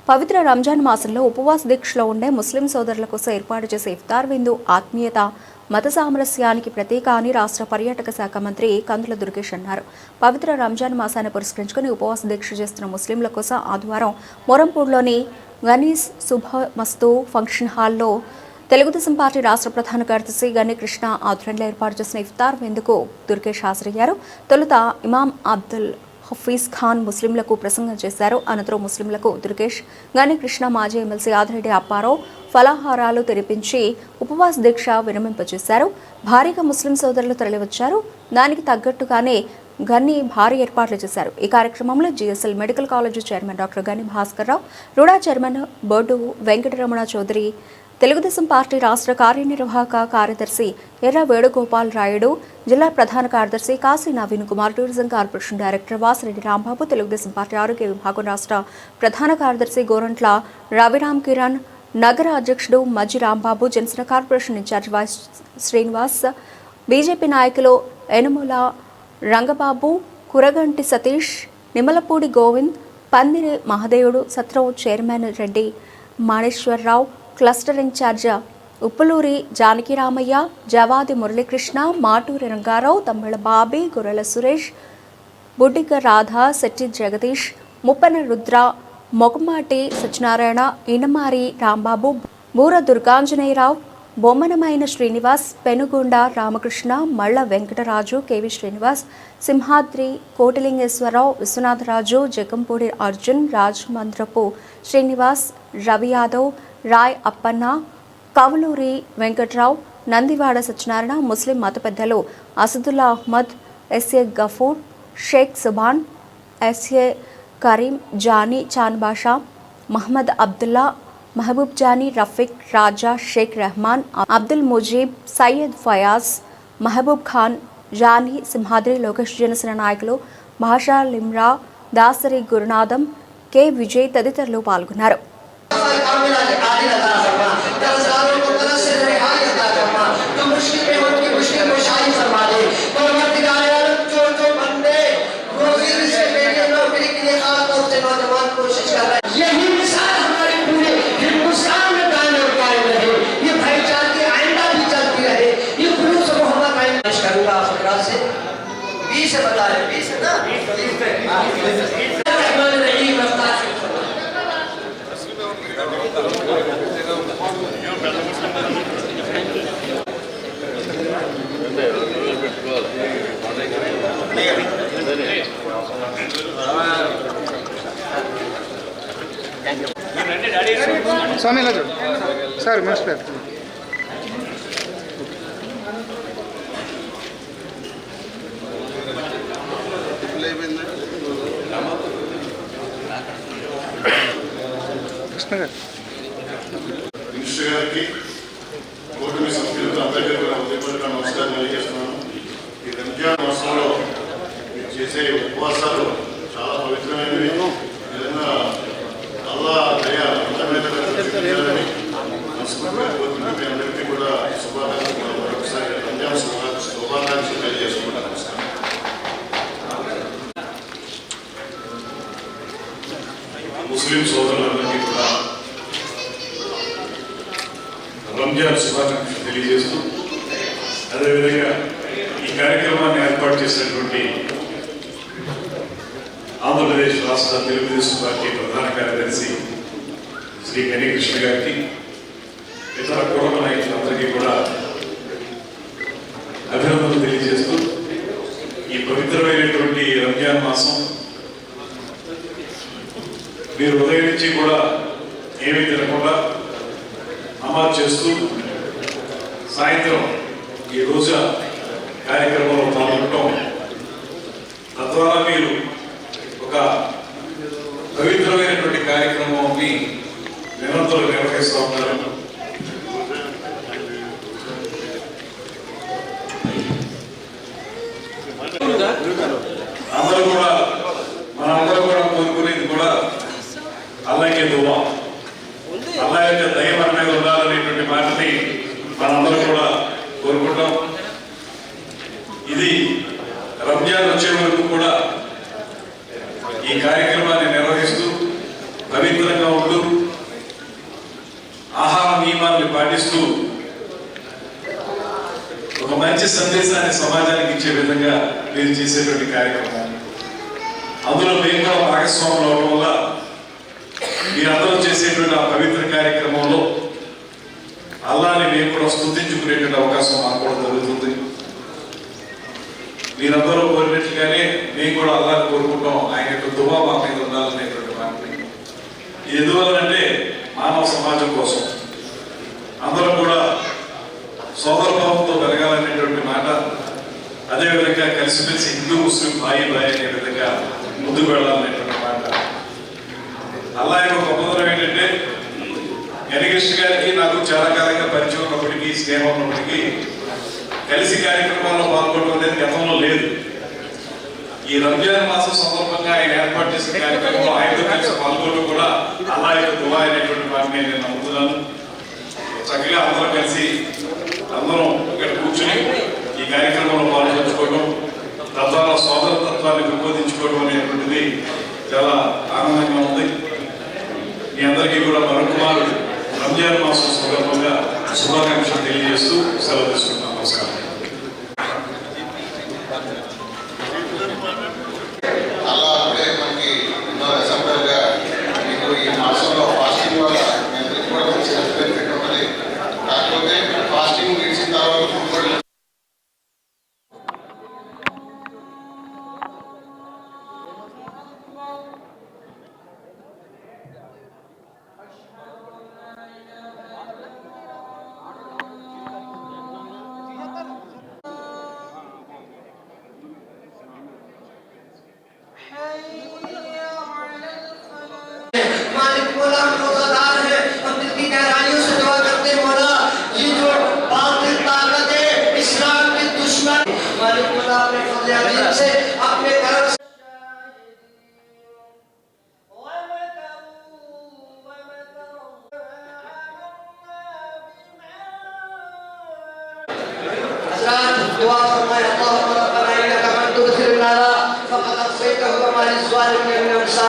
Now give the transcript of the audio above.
పవిత్ర రంజాన్ మాసంలో ఉపవాస దీక్షలో ఉండే ముస్లిం సోదరుల కోసం ఏర్పాటు చేసే ఇఫ్తార్ విందు ఆత్మీయత, మత సామరస్యానికి ప్రతీక అని రాష్ట్ర పర్యాటక శాఖ మంత్రి కందుల దుర్గేష్ అన్నారు. పవిత్ర రంజాన్ మాసాన్ని పురస్కరించుకుని ఉపవాస దీక్ష చేస్తున్న ముస్లింల కోసం ఆదివారం మొరంపూర్లోని గనీస్ శుభమస్తు ఫంక్షన్ హాల్లో తెలుగుదేశం పార్టీ రాష్ట్ర ప్రధాన కార్యదర్శి గని కృష్ణ ఆధ్వర్యంలో ఏర్పాటు చేసిన ఇఫ్తార్ విందుకు దుర్గేష్ హాజరయ్యారు. తొలుత ఇమాం అబ్దుల్ హఫీజ్ ఖాన్ ముస్లింలకు ప్రసంగం చేశారు. అనంతరం ముస్లింలకు దుర్గేష్, గని కృష్ణ, మాజీ ఎమ్మెల్సీ ఆదిరెడ్డి అప్పారావు ఫలాహారాలు తెరిపించి ఉపవాస దీక్ష విరమింపజేశారు. భారీగా ముస్లిం సోదరులు తరలివచ్చారు. దానికి తగ్గట్టుగానే గని భారీ ఏర్పాట్లు చేశారు. ఈ కార్యక్రమంలో GSL medical college chairman doctor గని భాస్కర్ రావు, రుడా చైర్మన్ బొడ్డు వెంకటరమణ చౌదరి, తెలుగుదేశం పార్టీ రాష్ట్ర కార్యనిర్వాహక కార్యదర్శి ఎర్ర వేణుగోపాల్ రాయుడు, జిల్లా ప్రధాన కార్యదర్శి Kashi Naveen Kumar, tourism corporation director Vasireddy Rambabu, Telugu Desam party ఆరోగ్య విభాగం రాష్ట్ర ప్రధాన కార్యదర్శి గోరంట్ల రవిరామ్ కిరణ్, నగర అధ్యక్షుడు Majji Rambabu, Janasena corporation incharge vice Srinivas, BJP నాయకులు ఎనుముల రంగబాబు, కురగంటి సతీష్, నిమ్మలపూడి గోవింద్, పందిరి మహదేవుడు, సత్రం chairman Reddy Maneswararao, cluster incharge Uppuluri Janakiramayya, Javadi Muralikrishna, Maturi Rangarao, Tammilla Bobby, Gurrela Suresh, Buddiga Radha, Shetty Jagadish, Muppana Rudra, Mogamati Satyanarayana, Inamari Rambabu, Boora Durganjaneyarao, Bommanamaina Srinivas, Penugonda Ramakrishna, Malla Venkataraju, K V Srinivas, Simhadri, Kotilingeswararao, Viswanatharaju, Jagampudi Arjun, Rajamandrapu Srinivas, Ravi Yadav, Rai Appanna, Kavaluri Venkatrao, Nandivada Satyanarayana, Muslim మత పెద్దలు Asadullah Ahmed, S A Gafoor, Shaik Subhan, S A Kareem, Jani Chan Basha, Mohammed Abdullah, Mahabub Johnny, Rafiq, రాజా, షేక్ రెహమాన్, అబ్దుల్ ముజీబ్, సయ్యద్ ఫయాజ్, మహబూబ్ ఖాన్, జానీ, సింహాద్రి, లోకేష్, జనసేన నాయకులు భాషా లిమ్రా, దాసరి గురునాథం, కె విజయ్ తదితరులు పాల్గొన్నారు. स्वामी सर मिनिस्टर कृष्ण गाరు కూటమి సభ్యులకు అందరికీ కూడా ఉదయపూర్వక నమస్కారం తెలియజేస్తున్నాను. ఈ రంజాన్ మాసంలో మీరు చేసే ఉపవాసాలు చాలా పవిత్రమైనవి. విధంగా అల్లా దయ అందరినీ మనస్ఫూర్తిగా కోరుకుంటూ మీ అందరికీ కూడా శుభాకాంక్షలు, మరొకసారి రంజాన్ శుభాకాంక్షలు తెలియజేసుకుంటాను. నమస్కారం. ముస్లిం సోదరులందరికీ కూడా రంజాన్ శుభాకాంక్షలు తెలియజేస్తూ, అదేవిధంగా ఈ కార్యక్రమాన్ని ఏర్పాటు చేసినటువంటి ఆంధ్రప్రదేశ్ రాష్ట్ర తెలుగుదేశం పార్టీ ప్రధాన కార్యదర్శి శ్రీ గని కృష్ణ గారికి, ఇతర కుటుంబ నాయకులందరికీ కూడా అభినందనలు తెలియజేస్తూ, ఈ పవిత్రమైనటువంటి రంజాన్ మాసం మీరు ఉదయం నుంచి కూడా ఏమీ తినకుండా నమాజ్ చేస్తూ సాయంత్రం ఈ రోజు కార్యక్రమంలో పాల్గొనడం, తద్వారా మీరు ఒక పవిత్రమైనటువంటి కార్యక్రమాన్ని నిరంతరం నిర్వహిస్తూ ఉన్నారు. అందరూ కూడా మనందరూ కూడా కోరుకునేది కూడా అల్లాహ్కే దువా, అల్లాహ్ యొక్క దయ మన మీద ఉండాలనేటువంటి మాటని మనందరూ కూడా కోరుకుంటాం. ఇది రంజాన్ వచ్చే వరకు కూడా ఈ కార్యక్రమాన్ని నిర్వహిస్తూ పవిత్రంగా ఉంటూ నియమాలను పాటిస్తూ ఒక మంచి సందేశాన్ని సమాజానికి ఇచ్చే విధంగా మీరు చేసేటువంటి కార్యక్రమం. అందులో మేము కూడా భాగస్వాములు అవడం వల్ల మీరందరూ చేసేటువంటి ఆ పవిత్ర కార్యక్రమంలో అల్లాని మేము కూడా స్తుతించుకునేటువంటి అవకాశం మాకు కూడా జరుగుతుంది. మీరందరూ కోరినట్లుగానే మేము కూడా అల్లాని కోరుకుంటాం. ఆయన యొక్క దువా మా మీద ఉండాలనేటువంటి మాటని. ఇది ఎందువల్లంటే మానవ సమాజం కోసం అందరం కూడా సోదరభావంతో పెరగాలనేటువంటి మాట, అదేవిధంగా కలిసిమెలిసి హిందూ ముస్లిం భాయి అనే విధంగా ముందుకు వెళ్ళాలనేటువంటి మాట. అల్లా యొక్క గొప్పతనం ఏంటంటే గణకృష్ణ గారికి నాకు చాలా కాలంగా పరిచయం ఉన్నప్పటికీ, స్నేహం ఉన్నప్పటికీ కలిసి కార్యక్రమాల్లో పాల్గొనడం అనేది గతంలో లేదు. ఈ రంజాన్ మాసం సందర్భంగా ఆయన ఏర్పాటు చేసిన కార్యక్రమంలో ఆయనతో కలిసి పాల్గొనడం కూడా అల్లా యొక్క దువా అనేటువంటి వాటిని నేను నమ్ముతున్నాను. చక్కగా అందరం కలిసి అందరం ఇక్కడ కూర్చుని ఈ కార్యక్రమంలో పాల్గొంచుకోవడం, తద్వారా సోదరతత్వాన్ని పెంపొందించుకోవడం అనేటువంటిది చాలా ఆనందంగా ఉంది. మీ అందరికీ కూడా మరొకమారు రంజాన్ మాసం సందర్భంగా శుభాకాంక్షలు తెలియజేస్తూ సెలవు తీసుకుంటున్నాను. నమస్కారం. అలా అంటే మనకి ఎగ్జాంపుల్గా మీకు ఈ మాసంలో ఫాస్టింగ్ వల్ల మీ అందరికీ కూడా మంచి హెల్త్ బెనిఫిట్ ఉంటుంది. కాకపోతే ఫాస్టింగ్ గడిచిన తర్వాత ఫుడ్ కూడా मालिक मौला रोजादार है, हम दिल की गहराइयों से दुआ करते हैं मौला, ये जो बातिल ताकत है इस्लाम के दुश्मन, मालिक मौला अपने फज़ल अज़ीम से अपने करम से हज़रात दुआ फरमाए, अल्लाहुम्मा रब्बना इन्नका मन तुदखिलन नारा फक़द अग़फ़रतहु व मा लिज़्ज़ालिमीन मिन अंसार।